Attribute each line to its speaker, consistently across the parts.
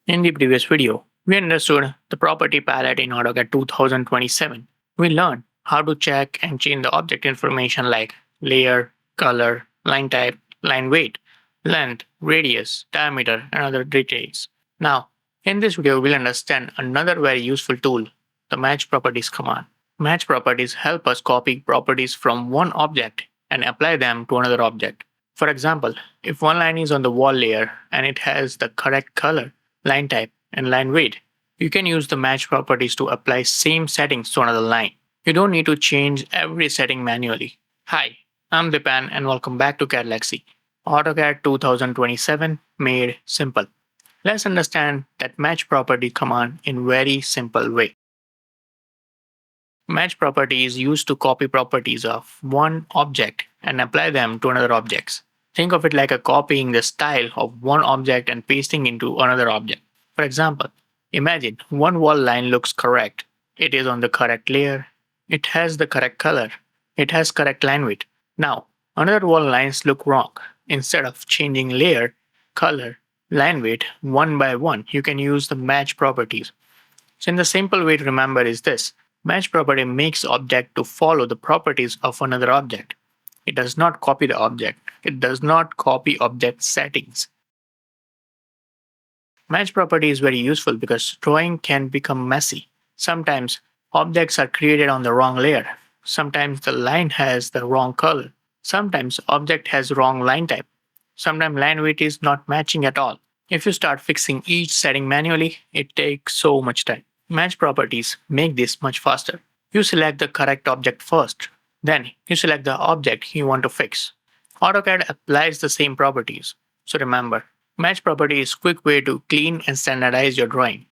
Speaker 1: In the previous video, we understood the property palette in AutoCAD 2027. We learned how to check and change the object information like layer, color, line type, line weight, length, radius, diameter, and other details. Now, in this video, we'll understand another very useful tool, the match properties command. Match properties help us copy properties from one object and apply them to another object. For example, if one line is on the wall layer and it has the correct color, line type, and line weight, you can use the match properties to apply same settings to another line. You don't need to change every setting manually. Hi, I'm Dipan and welcome back to Cadelyx, AutoCAD 2027 made simple. Let's understand that match property command in very simple way. Match property is used to copy properties of one object and apply them to another objects. Think of it like a copying the style of one object and pasting into another object. For example, imagine one wall line looks correct. It is on the correct layer. It has the correct color. It has correct line weight. Now, another wall lines look wrong. Instead of changing layer, color, line weight one by one, you can use the match properties. So in the simple way to remember is this. Match property makes object to follow the properties of another object. It does not copy the object. It does not copy object settings. Match property is very useful because drawing can become messy. Sometimes objects are created on the wrong layer. Sometimes the line has the wrong color. Sometimes object has wrong line type. Sometimes line weight is not matching at all. If you start fixing each setting manually, it takes so much time. Match properties make this much faster. You select the correct object first. Then you select the object you want to fix. AutoCAD applies the same properties. So remember, match property is a quick way to clean and standardize your drawing.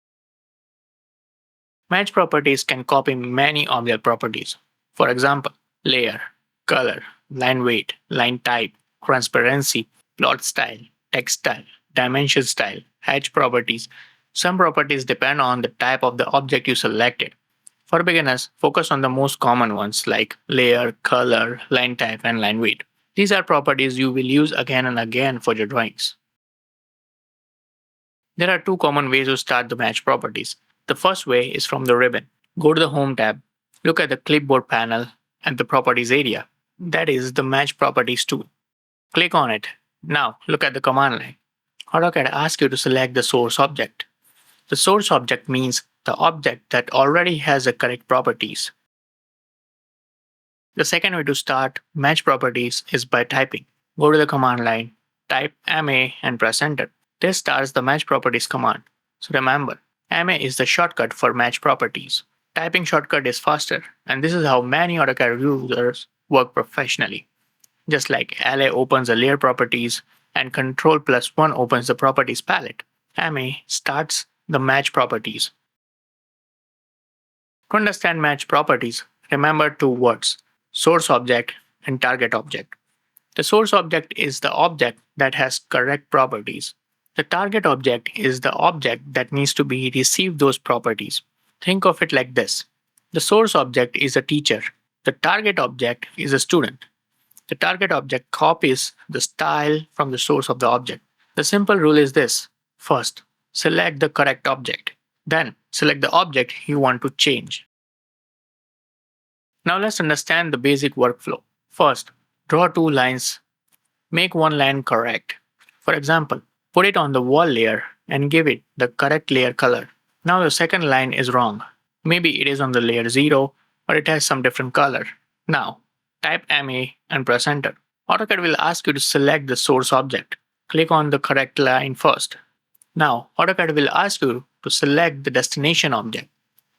Speaker 1: Match properties can copy many object properties. For example, layer, color, line weight, line type, transparency, plot style, text style, dimension style, hatch properties. Some properties depend on the type of the object you selected. For beginners, focus on the most common ones like layer, color, line type, and line weight. These are properties you will use again and again for your drawings. There are two common ways to start the match properties. The first way is from the ribbon. Go to the Home tab, look at the clipboard panel and the Properties area. That is the Match Properties tool. Click on it. Now look at the command line. AutoCAD asks you to select the source object. The source object means the object that already has the correct properties. The second way to start match properties is by typing. Go to the command line, type MA and press enter. This starts the match properties command. So remember, MA is the shortcut for match properties. Typing shortcut is faster, and this is how many AutoCAD users work professionally. Just like LA opens the layer properties and Ctrl+1 opens the properties palette, MA starts the match properties. To understand match properties, remember two words, source object and target object. The source object is the object that has correct properties. The target object is the object that needs to be receive those properties. Think of it like this. The source object is a teacher. The target object is a student. The target object copies the style from the source of the object. The simple rule is this. First, select the correct object. Then, select the object you want to change. Now let's understand the basic workflow. First, draw two lines. Make one line correct. For example, put it on the wall layer and give it the correct layer color. Now the second line is wrong. Maybe it is on the layer 0 or it has some different color. Now, type MA and press enter. AutoCAD will ask you to select the source object. Click on the correct line first. Now, AutoCAD will ask you to select the destination object.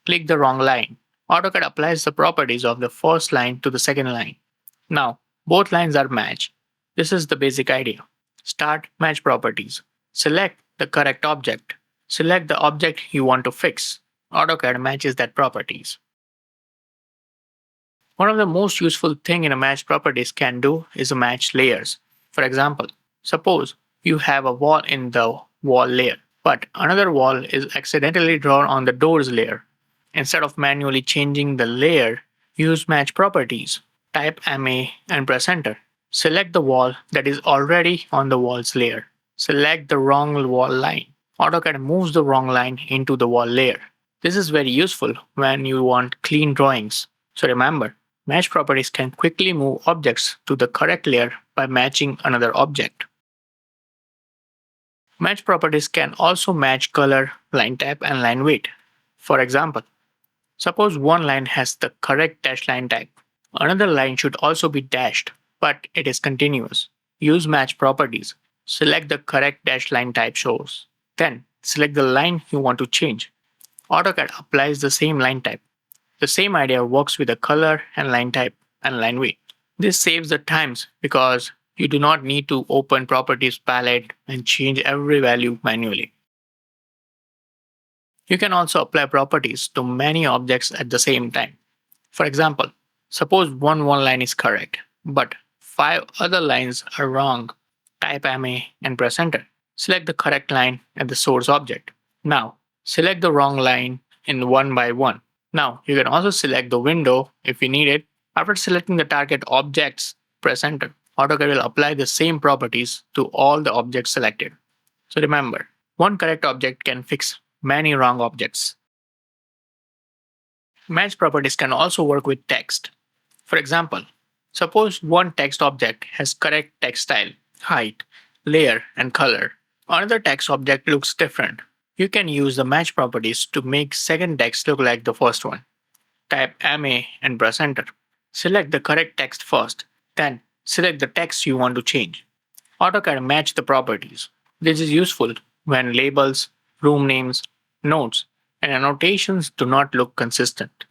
Speaker 1: Click the wrong line. AutoCAD applies the properties of the first line to the second line. Now, both lines are matched. This is the basic idea. Start match properties. Select the correct object. Select the object you want to fix. AutoCAD matches that properties. One of the most useful thing in a match properties can do is match layers. For example, suppose you have a wall in the wall layer, but another wall is accidentally drawn on the doors layer. Instead of manually changing the layer, use match properties. Type MA and press enter. Select the wall that is already on the wall's layer. Select the wrong wall line. AutoCAD moves the wrong line into the wall layer. This is very useful when you want clean drawings. So remember, match properties can quickly move objects to the correct layer by matching another object. Match properties can also match color, line type, and line weight. For example, suppose one line has the correct dashed line type. Another line should also be dashed, but it is continuous. Use match properties. Select the correct dashed line type source. Then select the line you want to change. AutoCAD applies the same line type. The same idea works with the color and line type and line weight. This saves the times because you do not need to open properties palette and change every value manually. You can also apply properties to many objects at the same time. For example, suppose one line is correct, but 5 other lines are wrong. Type MA and press enter. Select the correct line at the source object. Now, select the wrong line in one by one. Now, you can also select the window if you need it. After selecting the target objects, press enter. AutoCAD will apply the same properties to all the objects selected. So remember, one correct object can fix many wrong objects. Match properties can also work with text. For example, suppose one text object has correct text style, height, layer, and color. Another text object looks different. You can use the match properties to make second text look like the first one. Type MA and press enter. Select the correct text first, then select the text you want to change. AutoCAD match the properties. This is useful when labels, room names, notes, and annotations do not look consistent.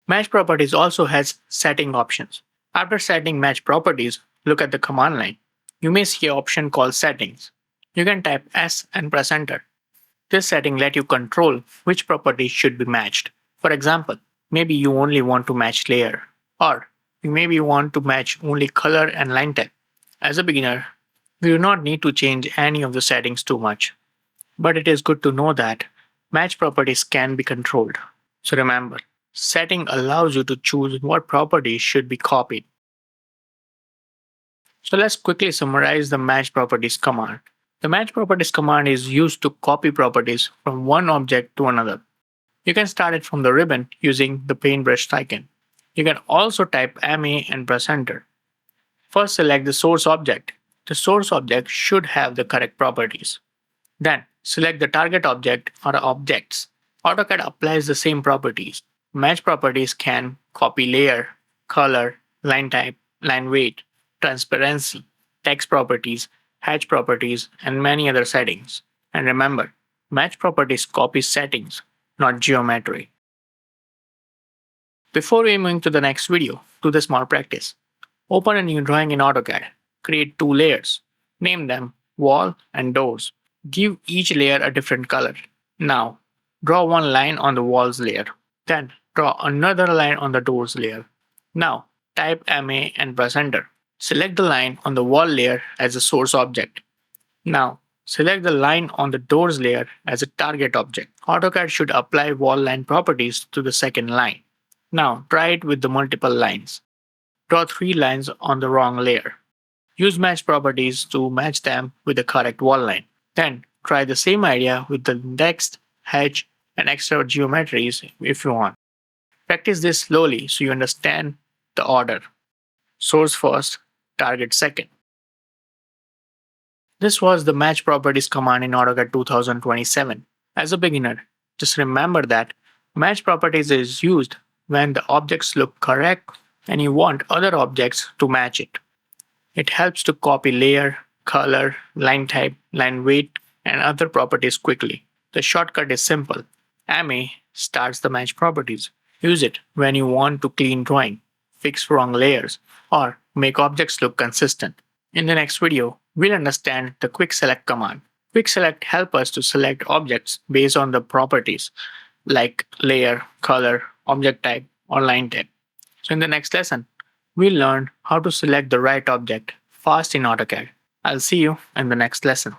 Speaker 1: Match properties also has setting options. After setting match properties, look at the command line. You may see an option called settings. You can type S and press enter. This setting lets you control which properties should be matched. For example, maybe you only want to match layer, or you maybe want to match only color and line type. As a beginner, you do not need to change any of the settings too much. But it is good to know that match properties can be controlled. So remember, setting allows you to choose what properties should be copied. So let's quickly summarize the match properties command. The match properties command is used to copy properties from one object to another. You can start it from the ribbon using the paintbrush icon. You can also type MA and press enter. First select the source object. The source object should have the correct properties. Then select the target object or objects. AutoCAD applies the same properties. Match properties can copy layer, color, line type, line weight, transparency, text properties, hatch properties, and many other settings. And remember, match properties copy settings, not geometry. Before we move to the next video, do the small practice. Open a new drawing in AutoCAD. Create 2 layers. Name them wall and doors. Give each layer a different color. Now, draw one line on the walls layer. Then, draw another line on the doors layer. Now, type MA and press enter. Select the line on the wall layer as a source object. Now, select the line on the doors layer as a target object. AutoCAD should apply wall line properties to the second line. Now, try it with the multiple lines. Draw 3 lines on the wrong layer. Use match properties to match them with the correct wall line. Then, try the same idea with the text, hatch, and extra geometries if you want. Practice this slowly so you understand the order. Source first, target second. This was the match properties command in AutoCAD 2027. As a beginner, just remember that match properties is used when the objects look correct and you want other objects to match it. It helps to copy layer, color, line type, line weight, and other properties quickly. The shortcut is simple. MA starts the match properties. Use it when you want to clean drawing, fix wrong layers, or make objects look consistent. In the next video, we'll understand the quick select command. Quick select helps us to select objects based on the properties like layer, color, object type, or line type. So in the next lesson, we'll learn how to select the right object fast in AutoCAD. I'll see you in the next lesson.